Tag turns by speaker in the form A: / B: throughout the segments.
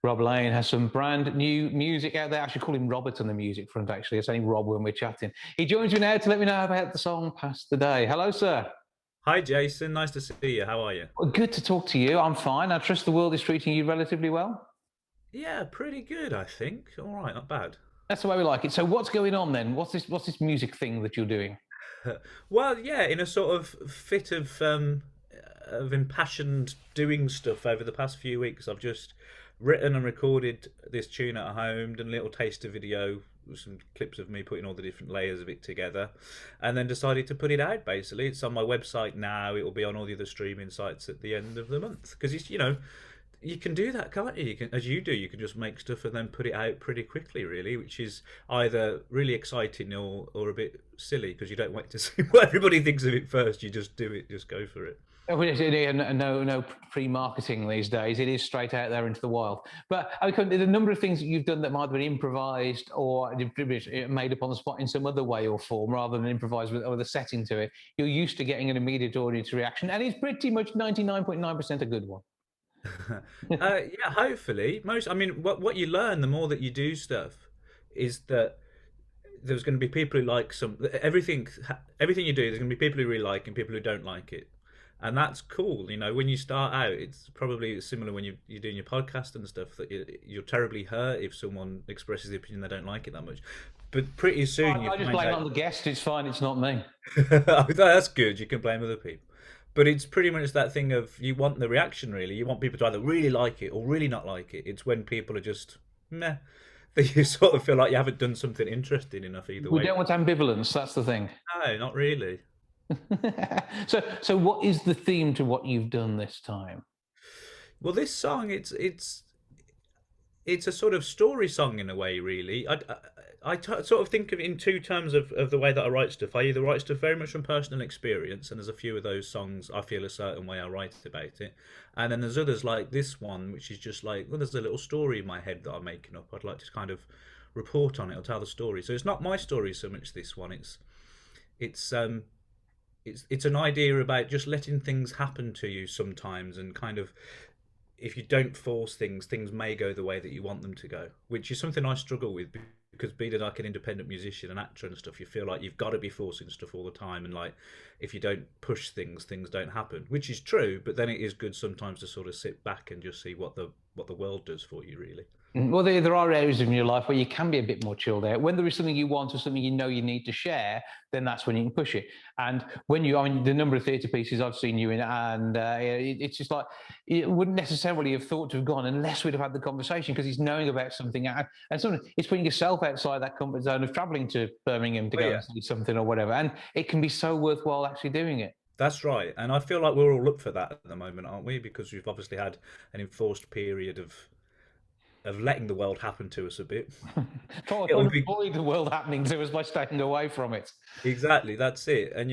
A: Rob Lane has some brand new music out there. I should call him Robert on the music front, actually. It's only Rob when we're chatting. He joins me now to let me know about the song Past the Day. Hello, sir.
B: Hi, Jason. Nice to see you. How are you?
A: Well, good to talk to you. I'm fine. I trust the world is treating you relatively well.
B: Yeah, pretty good, I think. All right, not bad.
A: That's the way we like it. So, what's going on then? What's this music thing that you're doing?
B: Well, yeah, in a sort of fit of impassioned doing stuff over the past few weeks, I've just written and recorded this tune at home, done a little taster video with some clips of me putting all the different layers of it together, and then decided to put it out. Basically, it's on my website now. It will be on all the other streaming sites at the end of the month because it's you can do that, can't you? You can, as you do, you can just make stuff and then put it out pretty quickly, really, which is either really exciting or a bit silly because you don't wait to see what everybody thinks of it first. You just do it, just go for it.
A: No pre-marketing these days. It is straight out there into the wild. But I mean, the number of things that you've done that might have been improvised or made up on the spot in some other way or form, rather than improvised with a setting to it. You're used to getting an immediate audience reaction, and it's pretty much 99.9% a good one.
B: Yeah, hopefully. I mean, what you learn the more that you do stuff is that there's going to be people who like everything you do. There's going to be people who really like and people who don't like it, and that's cool. You know, when you start out, it's probably similar when you're doing your podcast and stuff that you're terribly hurt if someone expresses the opinion they don't like it that much. But pretty soon you
A: I just
B: find
A: blame it
B: out
A: on the guest. It's fine. It's not me.
B: that's good. You can blame other people. But it's pretty much that thing of you want the reaction, really. You want people to either really like it or really not like it. It's when people are just meh that you sort of feel like you haven't done something interesting enough either
A: We
B: way.
A: don't want ambivalence. That's the thing.
B: No, not really.
A: So what is the theme to what you've done this time?
B: Well, this song, it's a sort of story song in a way, really. Sort of think of it in two terms of the way that I write stuff. I either write stuff very much from personal experience, and there's a few of those songs I feel a certain way I write about it, and then there's others like this one, which is just like, well, there's a little story in my head that I'm making up. I'd like to kind of report on it or tell the story. So it's not my story so much. This one, it's it's an idea about just letting things happen to you sometimes, and kind of if you don't force things, things may go the way that you want them to go, which is something I struggle with because being like an independent musician and actor and stuff, you feel like you've got to be forcing stuff all the time, and like if you don't push things, things don't happen, which is true. But then it is good sometimes to sort of sit back and just see what the world does for you, really.
A: Well, there are areas in your life where you can be a bit more chilled out. When there is something you want or something you know you need to share, then that's when you can push it. And I mean, the number of theatre pieces I've seen you in, and it's just like, it wouldn't necessarily have thought to have gone unless we'd have had the conversation because he's knowing about something. And something, it's putting yourself outside that comfort zone of travelling to Birmingham to
B: Oh
A: go
B: yeah,
A: and see something or whatever. And it can be so worthwhile actually doing it.
B: that's right. And I feel like we're all up for that at the moment, aren't we? Because we've obviously had an enforced period of letting the world happen to us a bit. It'll be
A: Avoid the world happening to us by staying away from it.
B: exactly, that's it. And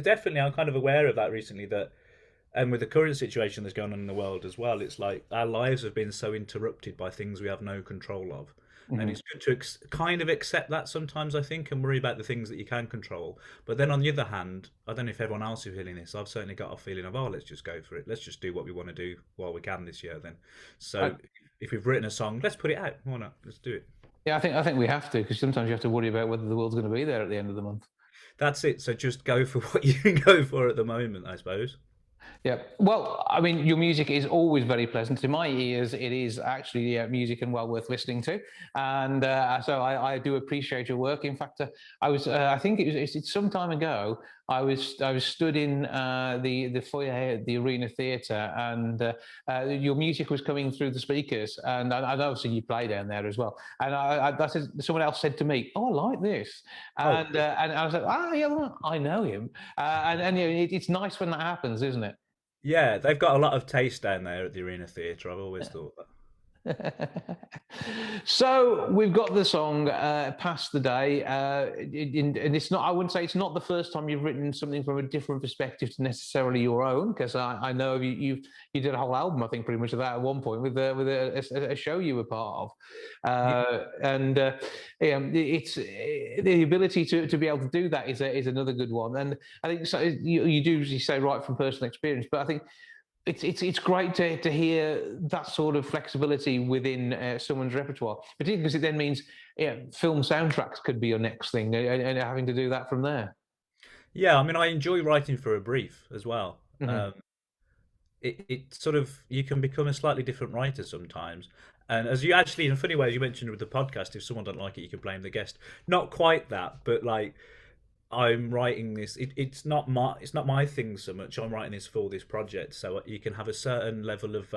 B: definitely, I'm kind of aware of that recently. That, and with the current situation that's going on in the world as well, it's like our lives have been so interrupted by things we have no control of. And
A: Mhm.
B: it's good to kind of accept that sometimes, I think, and worry about the things that you can control. But then on the other hand, I don't know if everyone else is feeling this. I've certainly got a feeling of, oh, let's just go for it. Let's just do what we want to do while we can this year. Then, so if we've written a song, let's put it out. Why not? Let's do it.
A: Yeah, I think we have to because sometimes you have to worry about whether the world's going to be there at the end of the month.
B: That's it. So just go for what you can go for at the moment, I suppose.
A: Yeah. Well, I mean, your music is always very pleasant. To my ears, it is actually music and well worth listening to. And so I do appreciate your work. In fact, I think it's some time ago. I was stood in the foyer at the Arena Theatre, and your music was coming through the speakers, and obviously you play down there as well. And I said, someone else said to me, "Oh, I like this,"
B: Oh,
A: and I was like, "Ah, yeah, well, I know him." And it's nice when that happens, isn't it?
B: yeah, they've got a lot of taste down there at the Arena Theatre. I've always thought that.
A: So we've got the song "Past the Day," and it's not. I wouldn't say it's not the first time you've written something from a different perspective to necessarily your own, because I know you did a whole album, I think, pretty much of that at one point with a show you were part of,
B: Yeah,
A: and it's the ability to be able to do that is another good one, and I think so, you do, as you say, right from personal experience, but I think it's great to hear that sort of flexibility within someone's repertoire, particularly because it then means film soundtracks could be your next thing, and having to do that from there.
B: Yeah, I mean, I enjoy writing for a brief as well.
A: Hmm.
B: It sort of, you can become a slightly different writer sometimes. And as you actually, in a funny way, as you mentioned with the podcast, if someone don't like it, you can blame the guest. Not quite that, but like I'm writing this. It's not my thing so much. I'm writing this for this project, so you can have a certain level of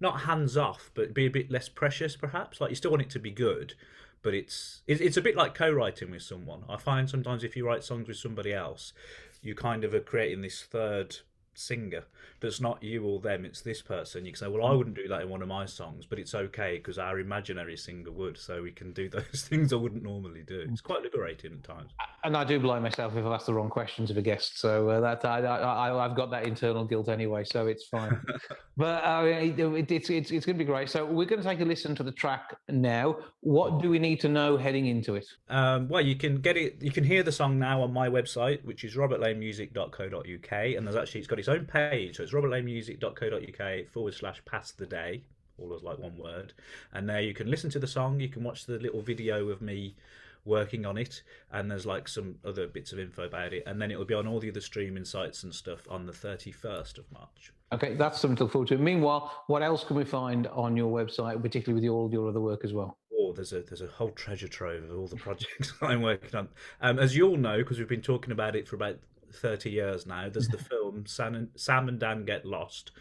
B: not hands off, but be a bit less precious, perhaps. Like you still want it to be good, but it's a bit like co-writing with someone. I find sometimes if you write songs with somebody else, you kind of are creating this third singer that's not you or them, it's this person. You can say, well, I wouldn't do that in one of my songs, but it's okay because our imaginary singer would, so we can do those things I wouldn't normally do. It's quite liberating at times.
A: And I do blame myself if I've asked the wrong questions of a guest, so that I've got that internal guilt anyway, so it's fine. But it's going to be great. So we're going to take a listen to the track now. What do we need to know heading into it?
B: Well, you can get it. You can hear the song now on my website, which is robertlanemusic.co.uk, and it's got its own page. So it's robertlanemusic.co.uk/pass the day, all as like one word. And there you can listen to the song. You can watch the little video of me working on it, and there's like some other bits of info about it, and then it will be on all the other streaming sites and stuff on the 31st of March.
A: Okay, that's something to look forward to. Meanwhile, what else can we find on your website, particularly with all your other work as well?
B: Oh, there's a whole treasure trove of all the projects I'm working on. As you all know, because we've been talking about it for about 30 years now, there's the film Sam and Dan Get Lost,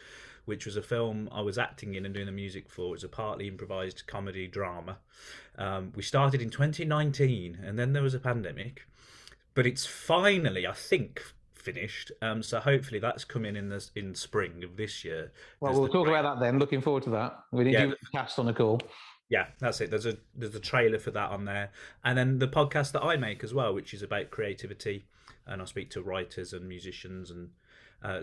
B: which was a film I was acting in and doing the music for. It's a partly improvised comedy drama. We started in 2019, and then there was a pandemic, but it's finally, I think, finished. So hopefully that's coming in spring of this year.
A: Well, we'll talk about that then. Looking forward to that. We need to cast on a call.
B: Yeah, that's it. There's a trailer for that on there, and then the podcast that I make as well, which is about creativity, and I speak to writers and musicians and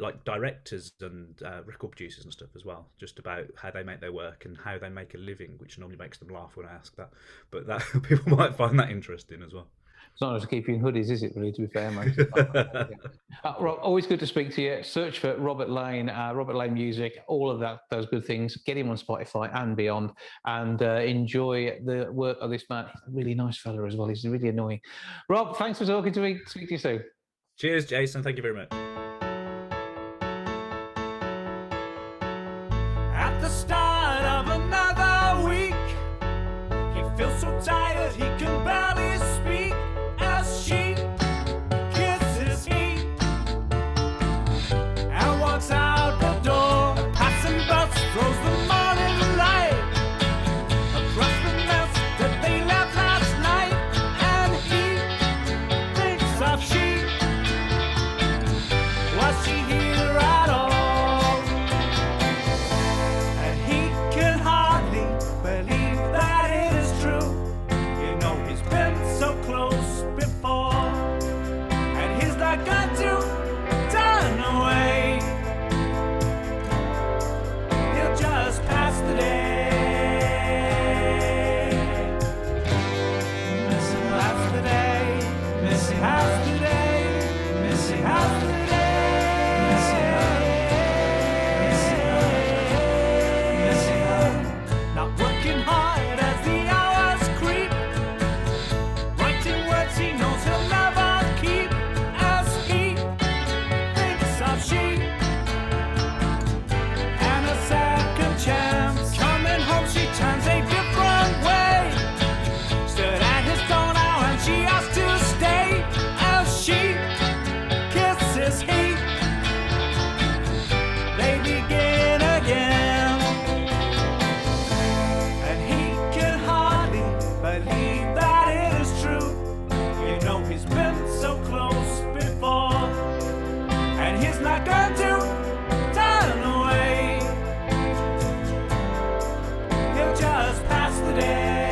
B: like directors and record producers and stuff as well, just about how they make their work and how they make a living, which normally makes them laugh when I ask that. But that people might find that interesting as well.
A: It's not to keep you in hoodies, is it, really, to be fair, mate? Rob, always good to speak to you. Search for Robert Lane, Robert Lane Music, all of those good things. Get him on Spotify and beyond, and enjoy the work of this man. He's a really nice fella as well. He's really annoying. Rob, thanks for talking to me. Speak to you soon.
B: Cheers, Jason. Thank you very much.
C: At the start of another week, he feels so tired he can barely speak. As she kisses me and walks out the door, a passing bus throws the morning light across the mess that they left last night, and he thinks of she. Was she here at all? And he can hardly believe that it is true. You know he's been so close before, and he's not going to turn away. He'll just pass the day, missing half the day, missing half the day, missing half the day. Not working hard as the hours creep, writing words he knows he'll never keep, as he thinks of she and a second chance. Coming home she turns a different way, stood at his door now and she has to stay, as she kisses he. They begin again, and he can hardly believe that it is true. You know he's been so close before, and he's not going to turn away. He'll just pass the day,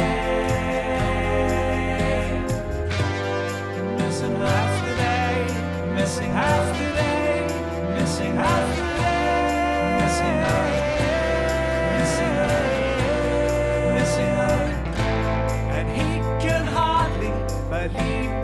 C: missing half the day, missing half the day, missing half the day. And he can hardly believe